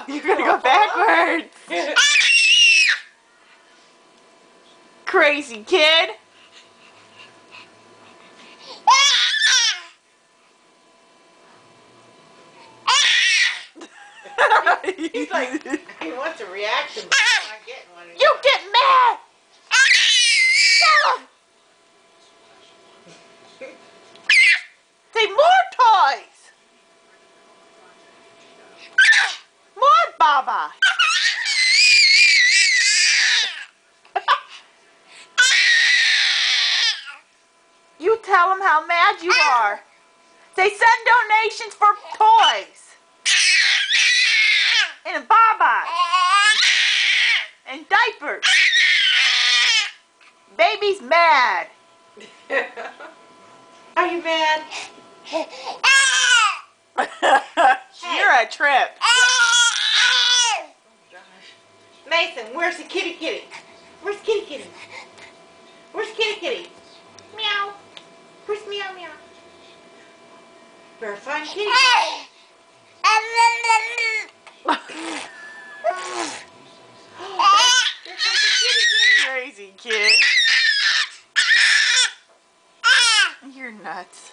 You're gonna go backwards. Crazy kid. He's like, he wants a reaction, but he's not getting one. You get mad! Say more toys! More Baba! You tell him how mad you are. Say send donations for toys. And Baba. And diapers. Baby's mad. Are you mad? You're a trip. Oh, gosh. Mason, where's the kitty kitty? Where's kitty kitty? Where's kitty kitty? Meow. Where's meow meow? Better find kitty kitty. Crazy kid. You're nuts.